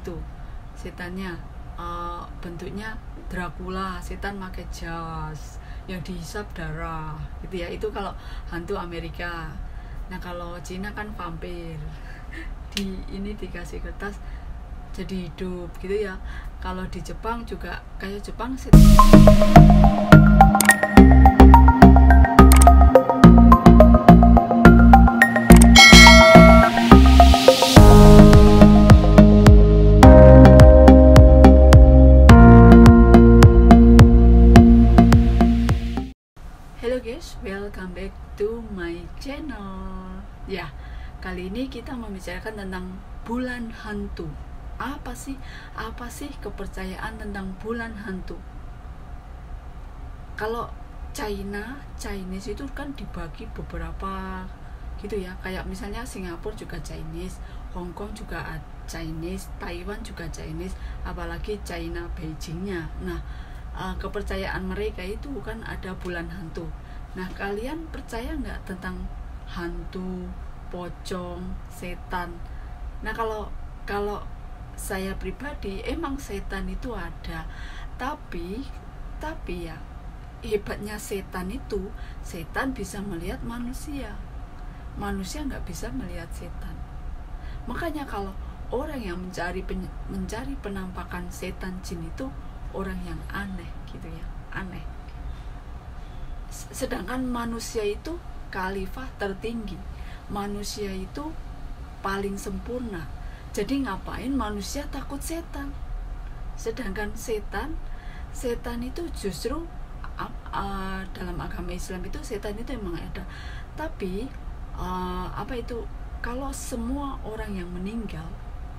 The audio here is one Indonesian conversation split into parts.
itu setannya bentuknya Dracula, setan pakai jas yang dihisap darah gitu ya. Itu kalau hantu Amerika. Nah kalau Cina kan vampir ini dikasih kertas jadi hidup gitu ya. Kalau di Jepang juga kayak Jepang Hello guys, welcome back to my channel. Ya, kali ini kita membicarakan tentang bulan hantu. Apa sih kepercayaan tentang bulan hantu? Kalau Chinese itu kan dibagi beberapa gitu ya. Kayak misalnya Singapura juga Chinese, Hong Kong juga Chinese, Taiwan juga Chinese, apalagi China Beijingnya. Nah, kepercayaan mereka itu kan ada bulan hantu. Nah, kalian percaya nggak tentang hantu, pocong, setan? Nah, kalau saya pribadi emang setan itu ada, tapi ya hebatnya setan itu, setan bisa melihat manusia nggak bisa melihat setan. Makanya kalau orang yang mencari penampakan setan jin itu orang yang aneh gitu ya, aneh. Sedangkan manusia itu khalifah tertinggi, manusia itu paling sempurna. Jadi ngapain manusia takut setan? Sedangkan setan itu justru dalam agama Islam itu setan itu emang ada. Tapi kalau semua orang yang meninggal,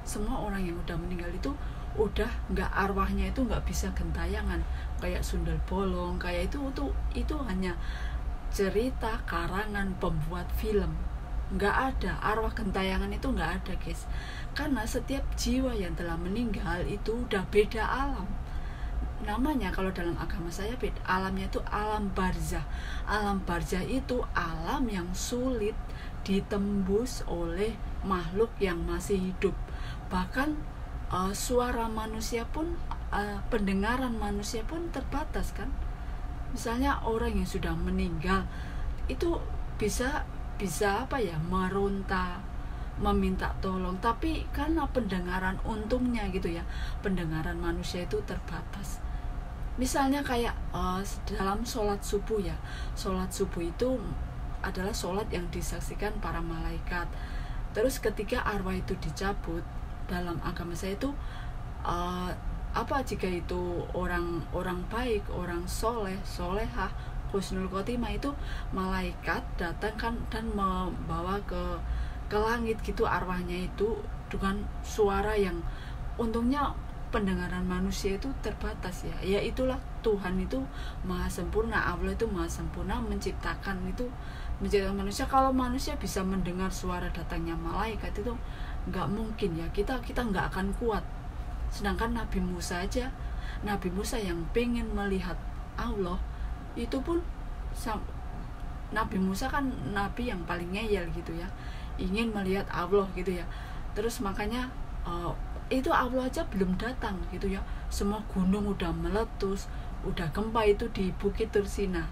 semua orang yang udah meninggal itu udah nggak, arwahnya itu nggak bisa gentayangan kayak sundel bolong, kayak itu hanya cerita karangan pembuat film. Nggak ada arwah gentayangan, itu nggak ada guys, karena setiap jiwa yang telah meninggal itu udah beda alam. Namanya kalau dalam agama saya beda alamnya, itu alam barzah. Alam barzah itu alam yang sulit ditembus oleh makhluk yang masih hidup. Bahkan suara manusia pun, pendengaran manusia pun terbatas kan. Misalnya orang yang sudah meninggal itu bisa meronta, meminta tolong, tapi karena pendengaran, untungnya gitu ya, pendengaran manusia itu terbatas. Misalnya kayak dalam sholat subuh ya, sholat subuh itu adalah sholat yang disaksikan para malaikat. Terus ketika arwah itu dicabut, dalam agama saya itu jika itu orang baik, orang solehah, husnul khotimah, itu malaikat datang kan dan membawa ke langit gitu arwahnya itu dengan suara yang, untungnya pendengaran manusia itu terbatas ya. Ya itulah, Tuhan itu maha sempurna, Allah itu maha sempurna menciptakan manusia. Kalau manusia bisa mendengar suara datangnya malaikat itu nggak mungkin ya, kita nggak akan kuat. Sedangkan Nabi Musa yang pengen melihat Allah itu pun, Nabi Musa kan nabi yang paling ngeyel gitu ya, ingin melihat Allah gitu ya. Terus makanya itu Allah aja belum datang gitu ya, semua gunung udah meletus, udah gempa itu di Bukit Tursina.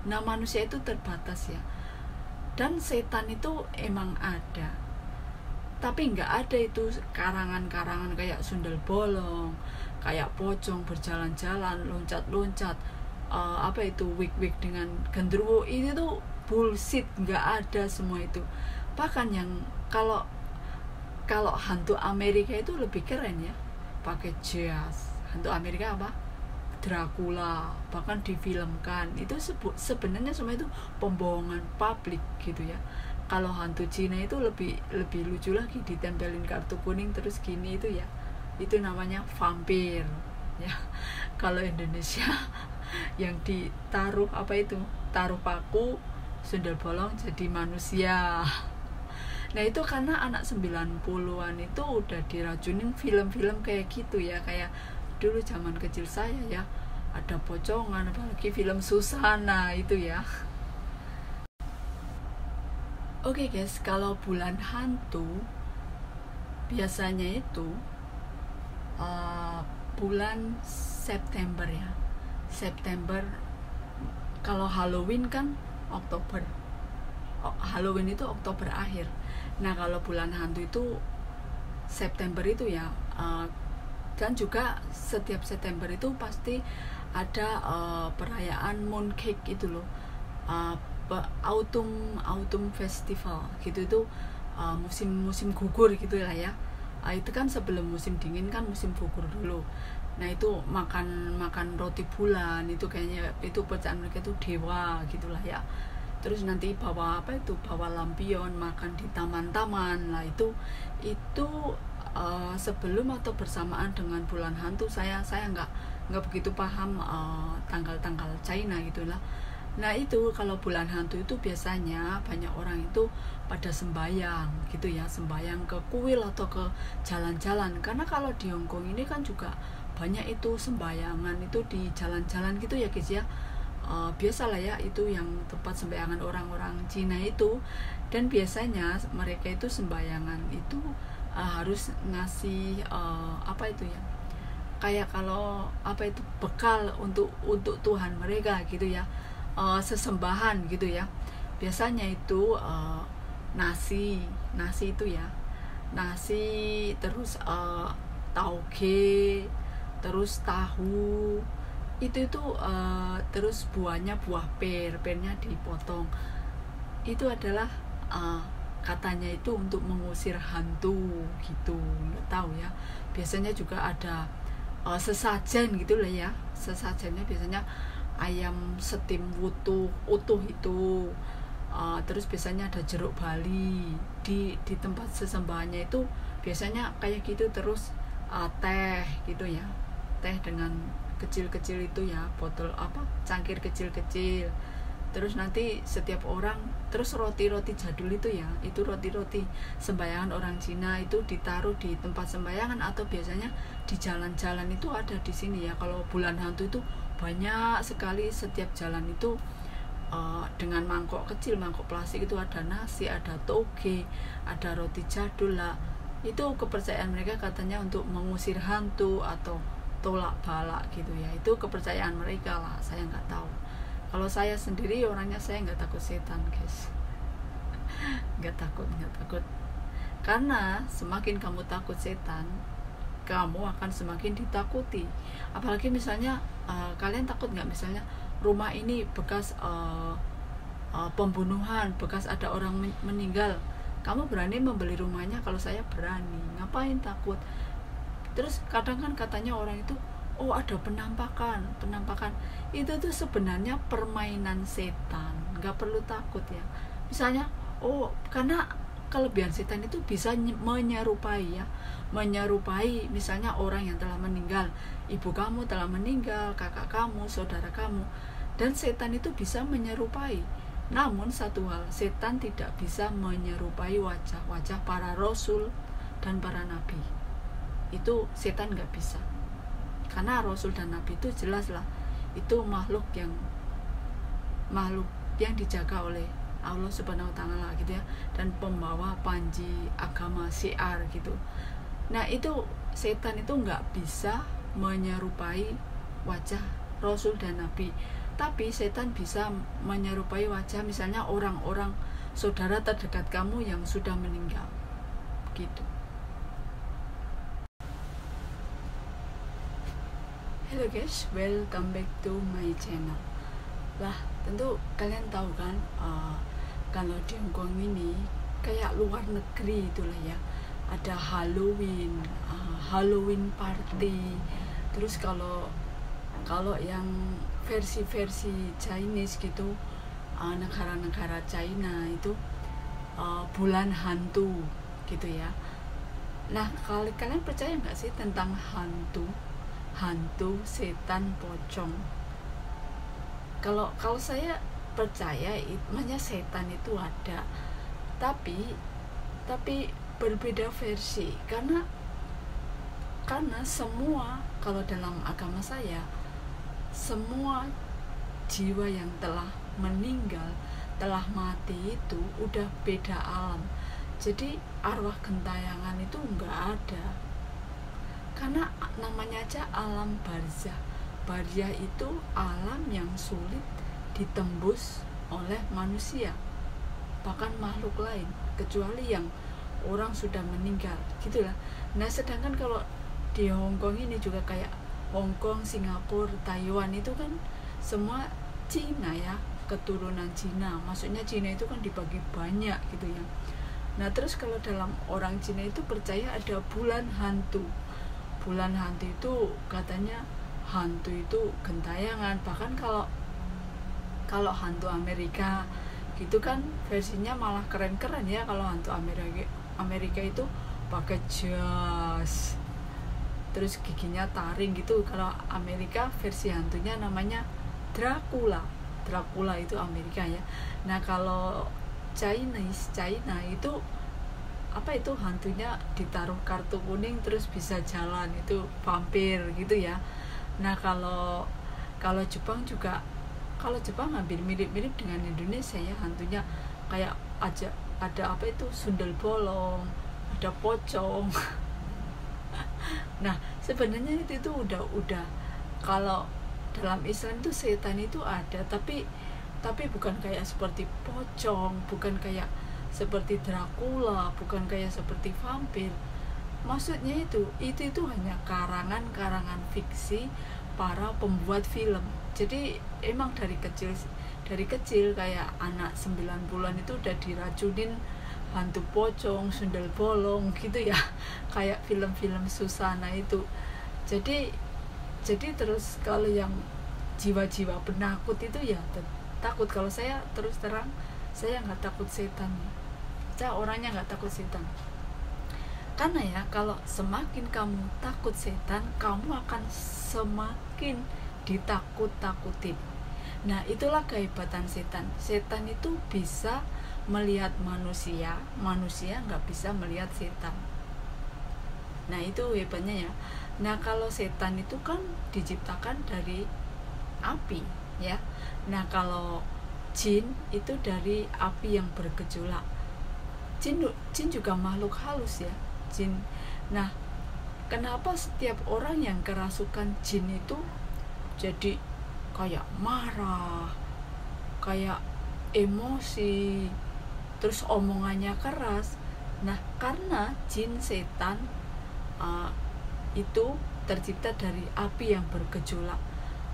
Nah manusia itu terbatas ya. Dan setan itu emang ada, tapi nggak ada itu karangan-karangan kayak sundel bolong, kayak pocong berjalan-jalan, loncat-loncat, wig dengan genderuwo, itu tuh bullshit, nggak ada semua itu. Bahkan yang kalau hantu Amerika itu lebih keren ya, pakai jas. Hantu Amerika apa? Dracula, bahkan difilmkan. Itu sebenarnya semua itu pembohongan publik gitu ya. Kalau hantu Cina itu lebih lucu lagi, ditempelin kartu kuning terus gini itu ya, itu namanya vampir ya. Kalau Indonesia yang ditaruh taruh paku, sundel bolong jadi manusia. Nah itu karena anak 90-an itu udah diracunin film-film kayak gitu ya. Kayak dulu zaman kecil saya ya, ada pocongan, apalagi film Susana itu ya. Oke guys, kalau bulan hantu biasanya itu uh, bulan September ya. September, kalau Halloween kan Oktober. Halloween itu Oktober akhir. Nah kalau bulan hantu itu September itu ya. Dan juga setiap September itu pasti ada perayaan mooncake itu loh, autumn festival gitu. Itu musim gugur gitu lah ya. Itu kan sebelum musim dingin kan musim gugur dulu. Nah itu makan roti bulan, itu kayaknya itu percayaan mereka itu dewa gitulah ya. Terus nanti bawa lampion, makan di taman-taman lah. Itu sebelum atau bersamaan dengan bulan hantu. Saya nggak begitu paham tanggal-tanggal China gitulah. Nah itu kalau bulan hantu itu biasanya banyak orang itu pada sembayang gitu ya, sembayang ke kuil atau ke jalan-jalan. Karena kalau di Hong Kong ini kan juga banyak itu sembayangan itu di jalan-jalan gitu ya guys ya. Biasalah ya, itu yang tempat sembayangan orang-orang Cina itu. Dan biasanya mereka itu sembayangan itu harus ngasih itu ya, kayak kalau bekal untuk Tuhan mereka gitu ya, sesembahan gitu ya. Biasanya itu nasi itu ya, nasi, terus tauge, terus tahu itu terus buahnya buah pernya dipotong. Itu adalah katanya itu untuk mengusir hantu gitu, nggak tahu ya. Biasanya juga ada sesajen gitu lah ya. Sesajennya biasanya ayam steam utuh itu, terus biasanya ada jeruk bali di tempat sesembahannya itu biasanya kayak gitu. Terus teh gitu ya, teh dengan kecil-kecil itu ya, botol cangkir kecil-kecil. Terus nanti setiap orang, terus roti-roti jadul itu ya, itu roti-roti sembayangan orang Cina itu ditaruh di tempat sembayangan atau biasanya di jalan-jalan itu ada di sini ya. Kalau bulan hantu itu banyak sekali, setiap jalan itu dengan mangkok kecil, mangkok plastik itu ada nasi, ada toge, ada roti jadul lah. Itu kepercayaan mereka katanya untuk mengusir hantu atau tolak balak gitu ya. Itu kepercayaan mereka lah, saya nggak tahu. Kalau saya sendiri orangnya, saya nggak takut setan guys. nggak takut. Karena semakin kamu takut setan, kamu akan semakin ditakuti. Apalagi misalnya kalian takut nggak misalnya rumah ini bekas pembunuhan, bekas ada orang meninggal, kamu berani membeli rumahnya? Kalau saya berani. Ngapain takut? Terus kadang kan katanya orang itu, oh ada penampakan. Itu tuh sebenarnya permainan setan, nggak perlu takut ya. Misalnya, karena kelebihan setan itu bisa menyerupai misalnya orang yang telah meninggal, ibu kamu telah meninggal, kakak kamu, saudara kamu, dan setan itu bisa menyerupai. Namun satu hal, setan tidak bisa menyerupai wajah para rasul dan para nabi. Itu setan nggak bisa, karena rasul dan nabi itu jelas lah, itu makhluk yang dijaga oleh Allah Subhanahu wa Ta'ala gitu ya, dan pembawa panji agama syiar gitu. Nah itu setan itu nggak bisa menyerupai wajah rasul dan nabi, tapi setan bisa menyerupai wajah misalnya orang-orang saudara terdekat kamu yang sudah meninggal gitu. Hello guys, welcome back to my channel. Lah, tentu kalian tahu kan, kalau di Hong Kong ini kayak luar negeri itulah ya, ada Halloween party. Terus kalau yang versi Chinese gitu, negara-negara China itu bulan hantu gitu ya. Nah, kalian percaya nggak sih tentang hantu, setan, pocong? Kalau saya percaya, makanya setan itu ada, tapi berbeda versi. Karena semua, kalau dalam agama saya, semua jiwa yang telah meninggal, telah mati itu udah beda alam. Jadi arwah gentayangan itu enggak ada. Karena namanya aja alam barzah. Barzah itu alam yang sulit ditembus oleh manusia, bahkan makhluk lain, kecuali yang orang sudah meninggal gitulah. Nah sedangkan kalau di Hong Kong ini juga kayak Hong Kong, Singapura, Taiwan itu kan semua Cina ya, keturunan Cina. Maksudnya Cina itu kan dibagi banyak gitu ya. Nah terus kalau dalam orang Cina itu percaya ada bulan hantu. Bulan hantu itu katanya hantu itu gentayangan. Bahkan kalau hantu Amerika gitu kan versinya malah keren-keren ya. Kalau hantu Amerika itu pakai jas, terus giginya taring gitu. Kalau Amerika versi hantunya namanya Dracula itu Amerika ya. Nah kalau China itu apa itu hantunya ditaruh kartu kuning terus bisa jalan, itu vampir gitu ya. Nah kalau Jepang juga, kalau Jepang hampir mirip-mirip dengan Indonesia ya, hantunya kayak ada apa itu sundel bolong, ada pocong. Nah sebenarnya itu udah kalau dalam Islam itu setan itu ada, tapi bukan kayak seperti pocong, bukan kayak seperti Dracula, bukan kayak seperti vampir. Maksudnya itu hanya karangan fiksi para pembuat film. Jadi emang dari kecil kayak anak 9 bulan itu udah diracunin hantu pocong, sundel bolong gitu ya. Kayak film-film Susana itu. Jadi terus kalau yang jiwa-jiwa penakut itu ya takut. Kalau saya terus terang saya nggak takut setan. Saya orangnya nggak takut setan. Karena ya kalau semakin kamu takut setan, kamu akan semakin ditakut-takutin. Nah itulah kehebatan setan. Setan itu bisa melihat manusia nggak bisa melihat setan. Nah itu hebatnya ya. Nah kalau setan itu kan diciptakan dari api ya. Nah kalau jin itu dari api yang bergejolak. Jin juga makhluk halus ya, jin. Nah kenapa setiap orang yang kerasukan jin itu jadi kayak marah, kayak emosi, terus omongannya keras? Nah karena jin setan itu tercipta dari api yang bergejolak,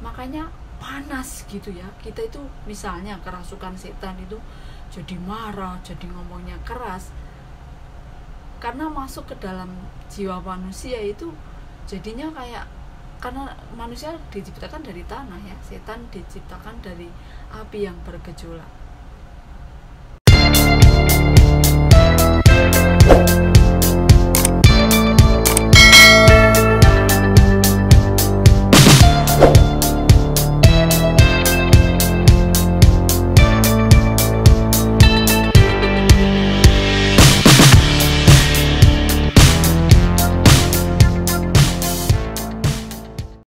makanya panas gitu ya. Kita itu misalnya kerasukan setan itu jadi marah, jadi ngomongnya keras, karena masuk ke dalam jiwa manusia itu jadinya kayak, karena manusia diciptakan dari tanah ya, setan diciptakan dari api yang bergejolak.